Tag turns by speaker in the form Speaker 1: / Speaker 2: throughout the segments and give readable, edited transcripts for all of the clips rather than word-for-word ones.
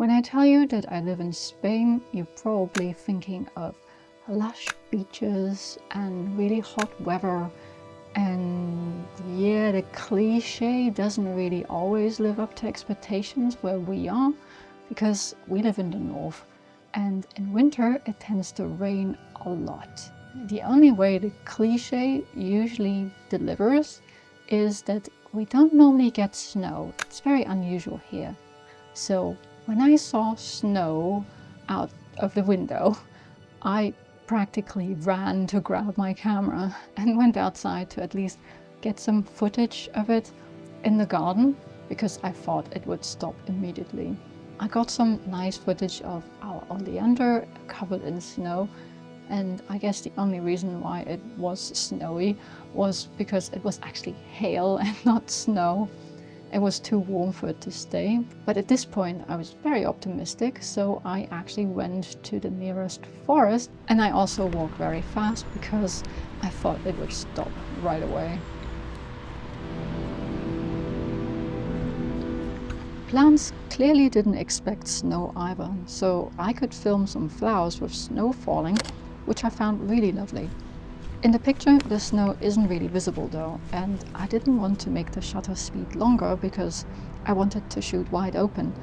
Speaker 1: When I tell you that I live in Spain, you're probably thinking of lush beaches and really hot weather. And yeah, the cliche doesn't really always live up to expectations where we are, because we live in the north and in winter it tends to rain a lot. The only way the cliche usually delivers is that we don't normally get snow. It's very unusual here. So when I saw snow out of the window, I practically ran to grab my camera and went outside to at least get some footage of it in the garden, because I thought it would stop immediately. I got some nice footage of our oleander covered in snow, and I guess the only reason why it was snowy was because it was actually hail and not snow. It was too warm for it to stay. But at this point I was very optimistic, so I actually went to the nearest forest, and I also walked very fast because I thought it would stop right away. Plants clearly didn't expect snow either, so I could film some flowers with snow falling, which I found really lovely. In the picture, the snow isn't really visible though, and I didn't want to make the shutter speed longer because I wanted to shoot wide open,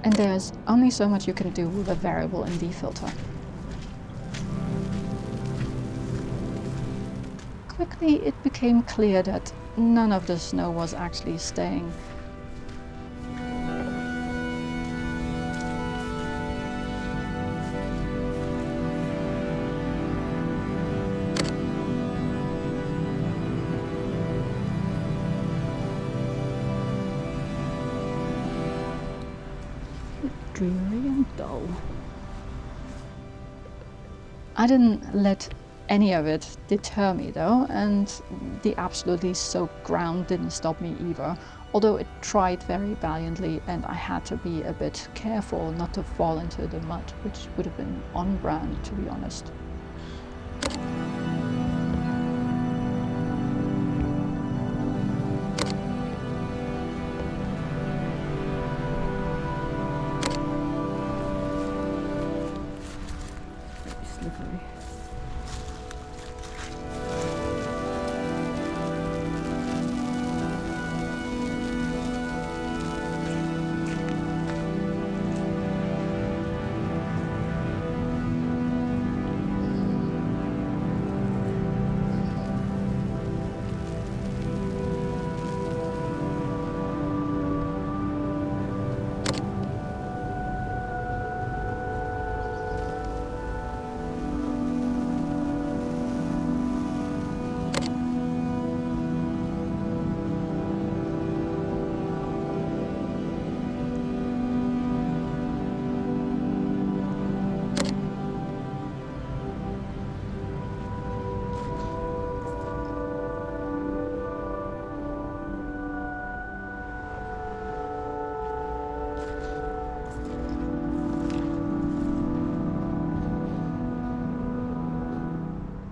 Speaker 1: and there's only so much you can do with a variable ND filter. Quickly it became clear that none of the snow was actually staying. Dreary and dull. I didn't let any of it deter me though, and the absolutely soaked ground didn't stop me either, although it tried very valiantly and I had to be a bit careful not to fall into the mud, which would have been on brand, to be honest.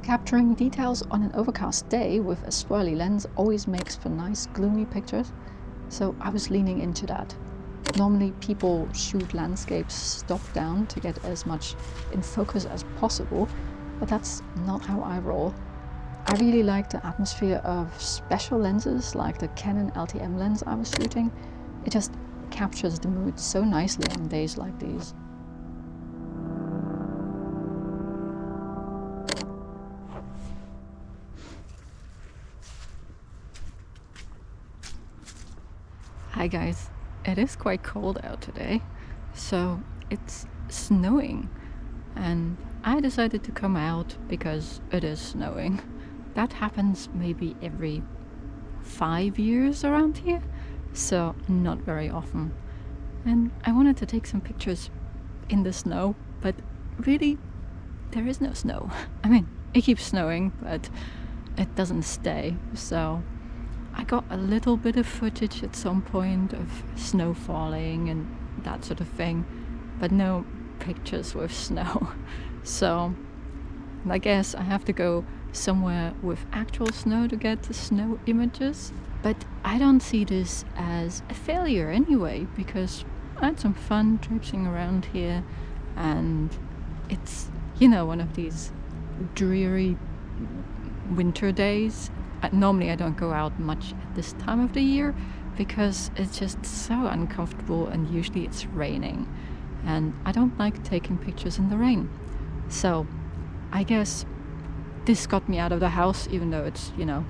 Speaker 1: Capturing details on an overcast day with a swirly lens always makes for nice gloomy pictures, so I was leaning into that. Normally people shoot landscapes top down to get as much in focus as possible, but that's not how I roll. I really like the atmosphere of special lenses like the Canon LTM lens I was shooting. It just captures the mood so nicely on days like these. Hi guys, it is quite cold out today, so it's snowing, and I decided to come out because it is snowing. That happens maybe every 5 years around here, so not very often. And I wanted to take some pictures in the snow, but really there is no snow. I mean, it keeps snowing, but it doesn't stay, so I got a little bit of footage at some point of snow falling and that sort of thing, but no pictures with snow. So I guess I have to go somewhere with actual snow to get the snow images. But I don't see this as a failure anyway, because I had some fun traipsing around here, and it's, you know, one of these dreary winter days. Normally I don't go out much at this time of the year because it's just so uncomfortable, and usually it's raining, and I don't like taking pictures in the rain. So I guess this got me out of the house, even though it's, you know,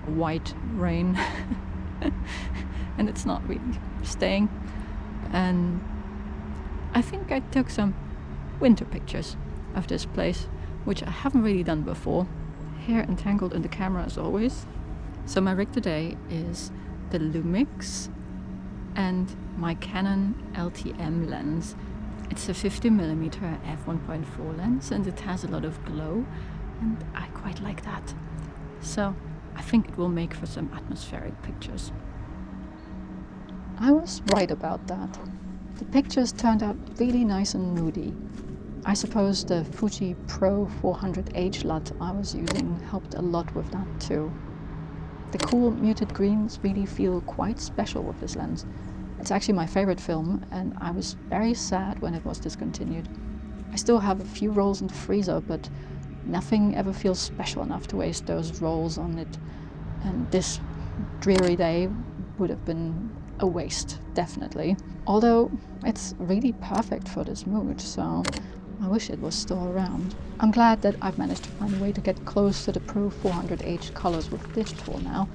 Speaker 1: white rain and it's not really staying. And I think I took some winter pictures of this place, which I haven't really done before. Hair entangled in the camera as always. So my rig today is the Lumix and my Canon LTM lens. It's a 50mm f1.4 lens, and it has a lot of glow, and I quite like that. So I think it will make for some atmospheric pictures. I was right about that. The pictures turned out really nice and moody. I suppose the Fuji Pro 400H LUT I was using helped a lot with that too. The cool muted greens really feel quite special with this lens. It's actually my favorite film, and I was very sad when it was discontinued. I still have a few rolls in the freezer, but nothing ever feels special enough to waste those rolls on it. And this dreary day would have been a waste, definitely. Although it's really perfect for this mood, so I wish it was still around. I'm glad that I've managed to find a way to get close to the Pro 400H colors with digital now.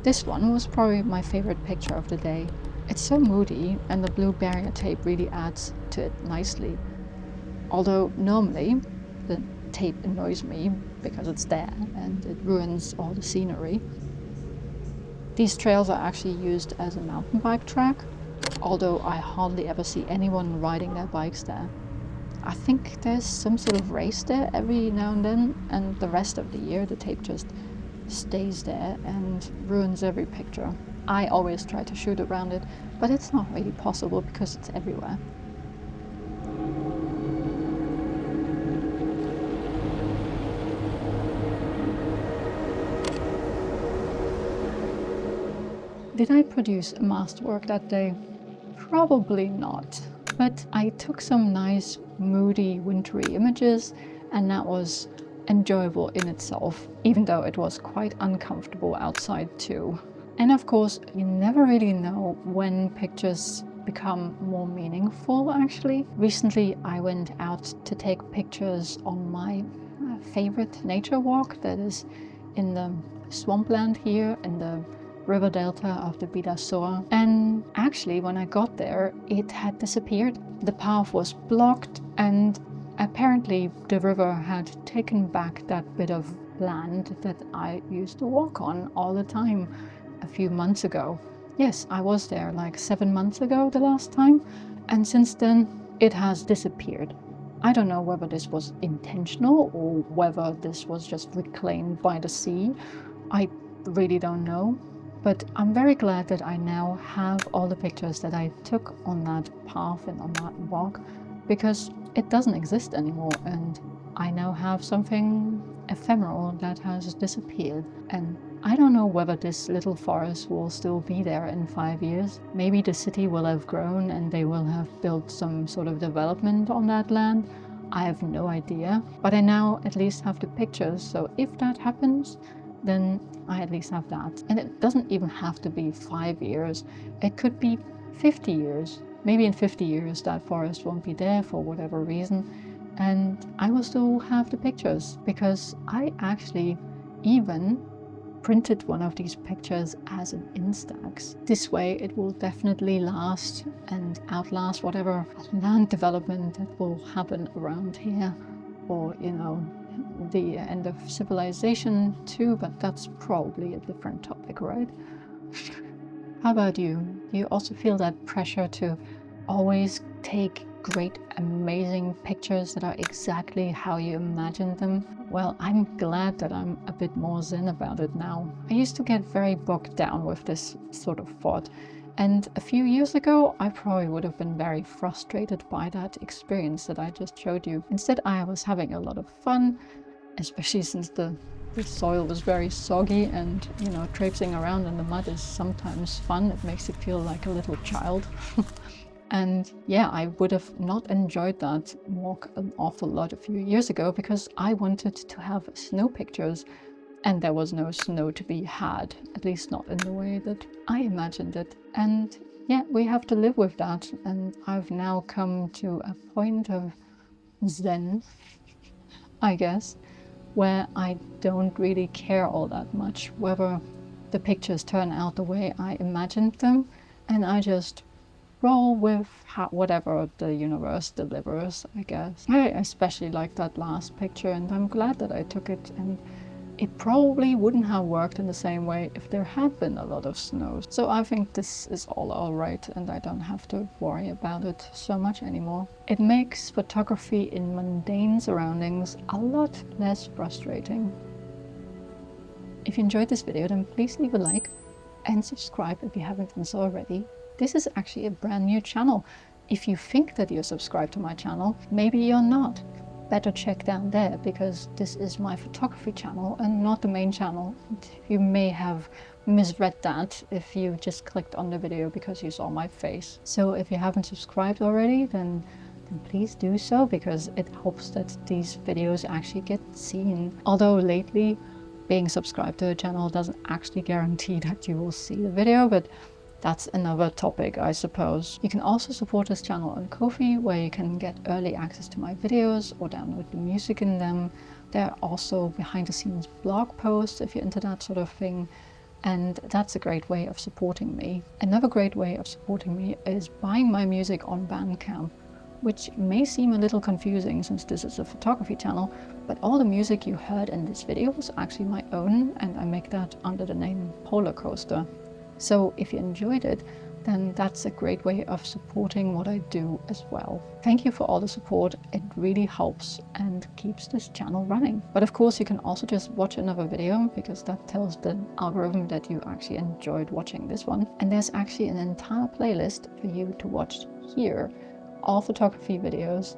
Speaker 1: This one was probably my favorite picture of the day. It's so moody, and the blue barrier tape really adds to it nicely. Although normally the tape annoys me because it's there and it ruins all the scenery. These trails are actually used as a mountain bike track, although I hardly ever see anyone riding their bikes there. I think there's some sort of race there every now and then, and the rest of the year the tape just stays there and ruins every picture. I always try to shoot around it, but it's not really possible because it's everywhere. Did I produce a masterwork that day? Probably not, but I took some nice moody wintry images, and that was enjoyable in itself, even though it was quite uncomfortable outside too. And of course, you never really know when pictures become more meaningful, actually. Recently, I went out to take pictures on my favorite nature walk that is in the swampland here in the river delta of the Bidasoa. And actually, when I got there, it had disappeared. The path was blocked, and apparently the river had taken back that bit of land that I used to walk on all the time a few months ago. Yes, I was there like 7 months ago the last time, and since then it has disappeared. I don't know whether this was intentional or whether this was just reclaimed by the sea. I really don't know, but I'm very glad that I now have all the pictures that I took on that path and on that walk, because it doesn't exist anymore, and I now have something ephemeral that has disappeared. And I don't know whether this little forest will still be there in 5 years. Maybe the city will have grown and they will have built some sort of development on that land. I have no idea, but I now at least have the pictures, so if that happens, then I at least have that. And it doesn't even have to be 5 years. It could be 50 years. Maybe in 50 years that forest won't be there for whatever reason, and I will still have the pictures, because I actually even printed one of these pictures as an Instax. This way it will definitely last and outlast whatever land development that will happen around here, or, you know, the end of civilization too, but that's probably a different topic, right? How about you? Do you also feel that pressure to always take great, amazing pictures that are exactly how you imagined them? Well, I'm glad that I'm a bit more zen about it now. I used to get very bogged down with this sort of thought, And a few years ago, I probably would have been very frustrated by that experience that I just showed you. Instead, I was having a lot of fun, especially since the soil was very soggy, and you know, traipsing around in the mud is sometimes fun. It makes you feel like a little child. And yeah, I would have not enjoyed that walk an awful lot a few years ago because I wanted to have snow pictures, and there was no snow to be had, at least not in the way that I imagined it. And yeah, we have to live with that. And I've now come to a point of zen, I guess, where I don't really care all that much whether the pictures turn out the way I imagined them, and I just roll with whatever the universe delivers, I guess. I especially like that last picture, and I'm glad that I took it, and it probably wouldn't have worked in the same way if there had been a lot of snow. So I think this is all alright, and I don't have to worry about it so much anymore. It makes photography in mundane surroundings a lot less frustrating. If you enjoyed this video, then please leave a like and subscribe if you haven't done so already. This is actually a brand new channel. If you think that you're subscribed to my channel, maybe you're not. Better check down there, because this is my photography channel and not the main channel. You may have misread that if you just clicked on the video because you saw my face. So if you haven't subscribed already, then please do so, because it helps that these videos actually get seen. Although lately, being subscribed to a channel doesn't actually guarantee that you will see the video, but that's another topic, I suppose. You can also support this channel on Ko-fi, where you can get early access to my videos or download the music in them. There are also behind the scenes blog posts if you're into that sort of thing, and that's a great way of supporting me. Another great way of supporting me is buying my music on Bandcamp, which may seem a little confusing since this is a photography channel, but all the music you heard in this video was actually my own, and I make that under the name Polarcoaster. So if you enjoyed it, then that's a great way of supporting what I do as well. Thank you for all the support. It really helps and keeps this channel running. But of course, you can also just watch another video, because that tells the algorithm that you actually enjoyed watching this one. And there's actually an entire playlist for you to watch here, all photography videos,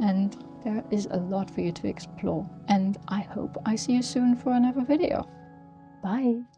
Speaker 1: and there is a lot for you to explore. And I hope I see you soon for another video. Bye!